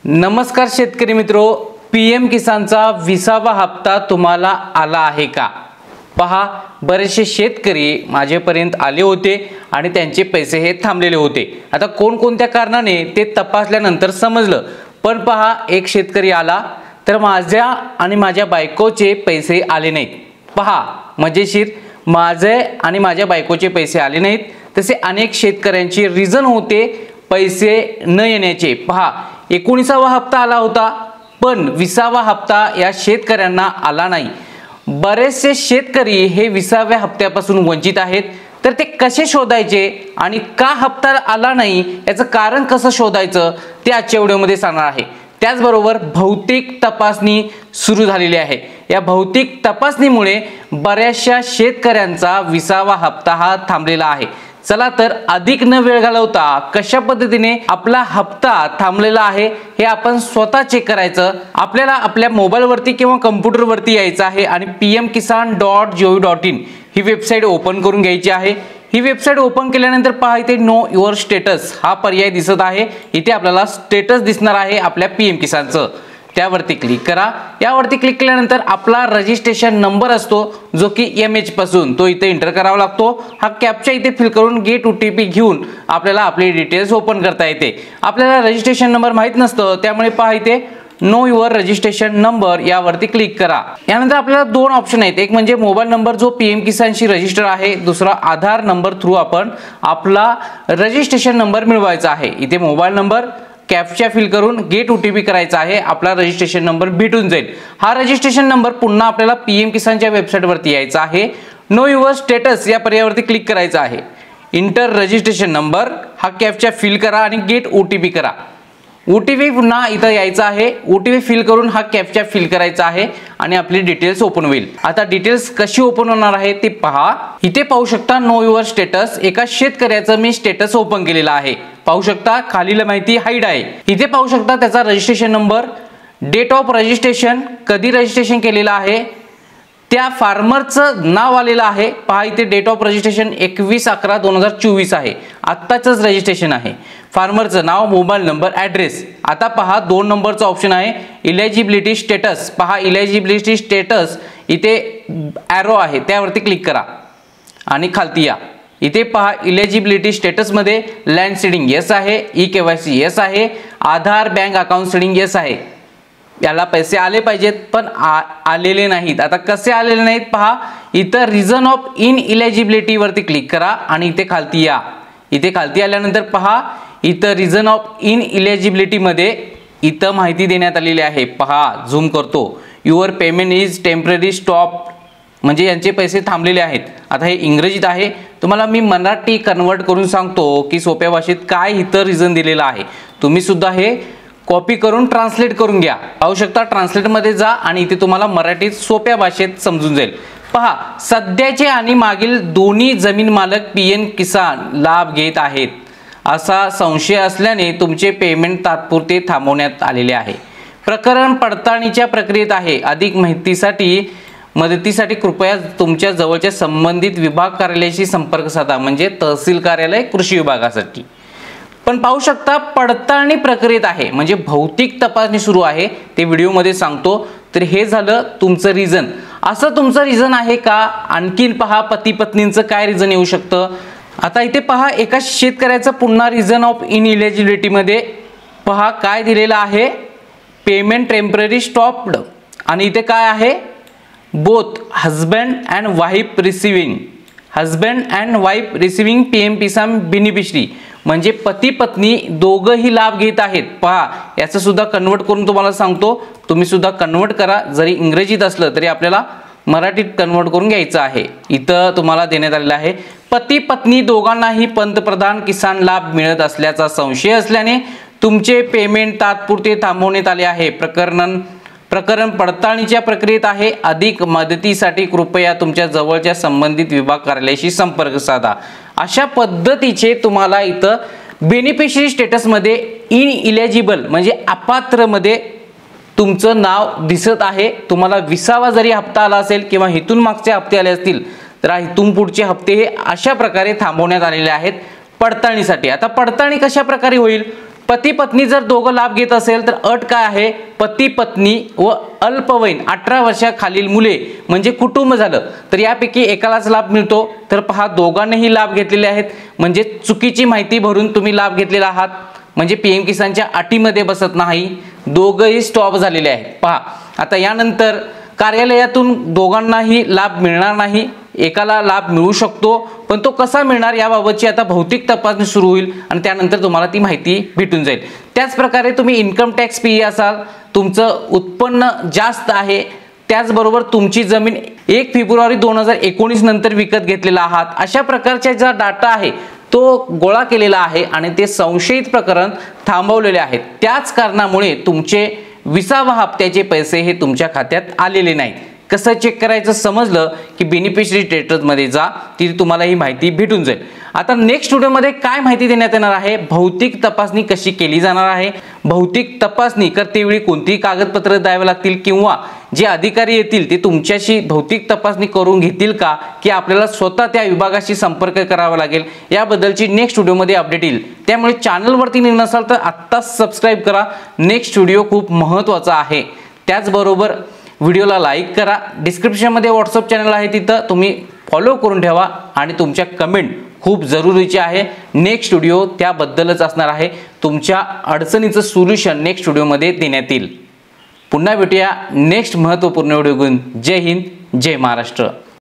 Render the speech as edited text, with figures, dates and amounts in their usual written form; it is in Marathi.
नमस्कार शेतकरी मित्रो, पीएम किसानचा 20वा हप्ता तुम्हाला आला आहे का? पहा, बरेचसे शेतकरी माझ्यापर्यंत आले होते आणि त्यांचे पैसे हे थांबलेले होते। आता कोणकोणत्या कारणाने ते तपासल्यानंतर समजलं, पण पहा, एक शेतकरी आला तर माझ्या आणि माझ्या बायकोचे पैसे आले नाहीत। पहा, मजेशीर, माझे आणि माझ्या बायकोचे पैसे आले नाहीत। तसे अनेक शेतकऱ्यांचे रिझन होते पैसे न येण्याचे। पहा, 19वा हप्ता आला होता, पण 20वा हप्ता या शेतकऱ्यांना आला नाही। बरेचसे शेतकरी हे 20व्या हप्त्यापासून वंचित आहेत। तर ते कसे शोधायचे आणि का हप्ता आला नाही याचं कारण कसं शोधायचं ते आजच्या व्हिडिओमध्ये सांगणार आहे। त्याचबरोबर भौतिक तपासणी सुरू झालेली आहे। या भौतिक तपासणीमुळे बऱ्याचशा शेतकऱ्यांचा 20वा हप्ता हा थांबलेला आहे। चला तर अधिक न वेळ घालवता कशा पद्धतीने आपला हप्ता थांबलेला आहे हे आपण स्वतः चेक करायचं। आपल्याला आपल्या मोबाईलवरती किंवा कॉम्प्युटरवरती यायचं आहे आणि pmkisan.gov.in ही वेबसाईट ओपन करून घ्यायची आहे। ही वेबसाईट ओपन केल्यानंतर पहा, इथे नो युअर स्टेटस हा पर्याय दिसत आहे। इथे आपल्याला स्टेटस दिसणार आहे आपल्या पीएम किसानचं, त्यावरती क्लिक करा। यावरती क्लिक केल्यानंतर आपला रजिस्ट्रेशन नंबर असतो जो की MH पासून तो इथे एंटर करावा लागतो। हा कॅप्चा इथे फिल करून गेट OTP घेऊन आपल्याला आपले डिटेल्स ओपन करता येते। आपल्याला रजिस्ट्रेशन नंबर माहित नसतं, त्यामुळे पहा इथे नो युअर रजिस्ट्रेशन नंबर यावरती क्लिक करा। यानंतर आपल्याला दोन ऑप्शन आहेत, एक म्हणजे मोबाईल नंबर जो पीएम किसानशी रजिस्टर आहे, दुसरा आधार नंबर थ्रू आपण आपला रजिस्ट्रेशन नंबर मिळवायचा आहे। इथे मोबाईल नंबर कॅप्चा फिल करून गेट OTP करायचा आहे, आपला रजिस्ट्रेशन नंबर भेटून जाईल। हा रजिस्ट्रेशन नंबर पुन्हा आपल्याला पीएम किसानच्या वेबसाईट वरती यायचा आहे। नो युअर स्टेटस या पर्यायावरती क्लिक करायचं आहे। इंटर रजिस्ट्रेशन नंबर हा कॅप्चा फिल करा आणि गेट OTP करा। OTP पुन्हा इथं यायचा आहे, OTP फिल करून हा कॅप्चा फिल करायचा आहे आणि आपली डिटेल्स ओपन होईल। आता डिटेल्स कशी ओपन होणार आहे ते पहा। इथे पाहू शकता नो युअर स्टेटस, एका शेतकऱ्याचं मी स्टेटस ओपन केलेलं आहे। पाहू शकता खालील माहिती हाईड आहे। इथे पाहू शकता त्याचा registration number, date of registration, कधी रजिस्ट्रेशन केलेलं आहे, त्या फार्मरचं नाव आलेलं आहे। पहा, इथे डेट ऑफ रजिस्ट्रेशन 21/11/2024 आहे, आत्ताच रजिस्ट्रेशन आहे। फार्मरचं नाव, मोबाईल नंबर, ॲड्रेस। आता पहा, 2 नंबरचा ऑप्शन आहे इलिजिबिलिटी स्टेटस। पहा, इलिजिबिलिटी स्टेटस इथे ॲरो आहे, त्यावरती क्लिक करा आणि खालती या। इथे पहा, इलिजिबिलिटी स्टेटस मध्ये लँड सीडिंग येस आहे, EKYC येस आहे, आधार बँक अकाउंट सीडिंग येस आहे। याला पैसे आले पाहिजेत पण आलेले नाहीत। आता कसे आलेले नाहीत पहा, इथं रिझन ऑफ इनइलिजिबिलिटी वरती क्लिक करा आणि इथे खालती या। इथे खालती आल्यानंतर पहा, इथं रिझन ऑफ इनइलिजिबिलिटी मध्ये इथं माहिती देण्यात आलेली आहे। पहा, झूम करतो, your payment is temporary stop, म्हणजे यांचे पैसे थांबलेले आहेत। आता हे इंग्रजीत आहे, तुम्हाला मी मराठी कन्वर्ट करून सांगतो की सोप्या भाषेत काय इथं रिझन दिलेलं आहे। तुम्ही सुद्धा हे कॉपी करून ट्रान्सलेट करून घ्या। पाहू शकता, ट्रान्सलेट मध्ये जा आणि इथे तुम्हाला मराठीत सोप्या भाषेत समजून जाईल। पहा, सध्याचे आणि मागील दोन्ही जमीन मालक पीएम किसान लाभ घेत आहेत असा संशय असल्याने तुमचे पेमेंट तात्पुरते थांबवण्यात आलेले आहे। प्रकरण पडताळणीच्या प्रक्रियेत आहे। अधिक मदतीसाठी कृपया तुमच्या जवळच्या संबंधित विभाग कार्यालयाशी संपर्क साधा, म्हणजे तहसील कार्यालय, कृषी विभागासाठी। पण पाहू शकता पडताळणी प्रक्रियेत आहे, म्हणजे भौतिक तपासणी सुरू आहे, ते व्हिडिओमध्ये सांगतो। तर हे झालं तुमचं रिझन। असं तुमचं रिझन आहे का? आणखीन पहा, पती पत्नींचं काय रिझन येऊ शकतं। आता इथे पहा, एका शेतकऱ्याचं पुन्हा रिझन ऑफ इनइलिजिबिलिटी मध्ये पहा काय दिलेलं आहे, पेमेंट टेम्पररी स्टॉप्ड, आणि इथे काय आहे, both husband and wife receiving PM Kisan beneficiary, म्हणजे पती पत्नी दोघंही लाभ घेत आहेत। पहा, याचं सुद्धा कन्वर्ट करून तुम्हाला सांगतो, तुम्ही सुद्धा कन्वर्ट करा, जरी इंग्रजीत असलं तरी आपल्याला मराठीत कन्वर्ट करून घ्यायचं आहे। इथं तुम्हाला देण्यात आलेलं आहे, पती पत्नी दोघांनाही पंतप्रधान किसान लाभ मिळत असल्याचा संशय असल्याने तुमचे पेमेंट तात्पुरते थांबवण्यात आले आहे। प्रकरण पडताळणीच्या प्रक्रियेत आहे। अधिक मदतीसाठी कृपया तुमच्या जवळच्या संबंधित विभाग कार्यालयाशी संपर्क साधा। अशा पद्धतीचे तुम्हाला इथं बेनिफिशरी स्टेटस मध्ये इनइलिजिबल म्हणजे अपात्र मध्ये तुमचं नाव दिसत आहे। तुम्हाला 20वा जरी हप्ता आला असेल किंवा इथून मागचे हप्ते आले असतील तर इथून पुढचे हप्ते हे अशा प्रकारे थांबवण्यात आलेले आहेत पडताळणीसाठी। आता पडताळणी कशा प्रकारे होईल, पती पत्नी जर दोघं लाभ घेत असेल तर अट काय आहे, पती पत्नी व अल्पवयीन 18 वर्षाखालील मुले म्हणजे कुटुंब झालं तर यापैकी एकालाच लाभ मिळतो। तर पहा दोघांनीही लाभ घेतलेले आहेत, म्हणजे चुकीची माहिती भरून तुम्ही लाभ घेतलेला आहात, म्हणजे पीएम किसानच्या अटीमध्ये बसत नाही, दोघंही स्टॉप झालेले आहेत। पहा आता यानंतर कार्यालयातून दोघांनाही लाभ मिळणार नाही, एकाला लाभ मिळू शकतो, पण तो कसा मिळणार याबाबतची आता भौतिक तपासणी सुरू होईल आणि त्यानंतर तुम्हाला ती माहिती भेटून जाईल। त्याच प्रकारे तुम्ही इन्कम टॅक्स पीई असाल, तुमचं उत्पन्न जास्त आहे, त्याचबरोबर तुमची जमीन 1 फेब्रुवारी 2019 नंतर विकत घेतलेला आहात, अशा प्रकारचा जो डाटा आहे तो गोळा केलेला आहे आणि ते संशयित प्रकरण थांबवलेले आहेत। त्याच कारणामुळे तुमचे 20व्या हप्त्याचे पैसे हे तुमच्या खात्यात आलेले नाहीत। कसं चेक करायचं समजलं की बेनिफिशरी स्टेटसमध्ये जा, तिथे तुम्हाला ही माहिती भेटून जाईल। आता नेक्स्ट व्हिडिओमध्ये काय माहिती देण्यात येणार आहे, भौतिक तपासणी कशी केली जाणार आहे, भौतिक तपासणी करतेवेळी कोणती कागदपत्र द्यावी लागतील किंवा जे अधिकारी येतील ते तुमच्याशी भौतिक तपासणी करून घेतील का, की आपल्याला स्वतः त्या विभागाशी संपर्क करावा लागेल, याबद्दलची नेक्स्ट व्हिडिओमध्ये अपडेट येईल। त्यामुळे चॅनलवरती नवीन असाल तर आत्ताच सबस्क्राईब करा, नेक्स्ट व्हिडिओ खूप महत्त्वाचा आहे। त्याचबरोबर व्हिडिओला लाईक करा, डिस्क्रिप्शनमध्ये व्हॉट्सअप चॅनल आहे, तिथं तुम्ही फॉलो करून ठेवा आणि तुमच्या कमेंट खूप जरुरीची आहे। नेक्स्ट व्हिडिओ त्याबद्दलच असणार आहे, तुमच्या अडचणीचं सोल्युशन नेक्स्ट व्हिडिओमध्ये देण्यात येईल। पुन्हा भेटूया नेक्स्ट महत्त्वपूर्ण व्हिडिओ घेऊन। जय हिंद, जय महाराष्ट्र।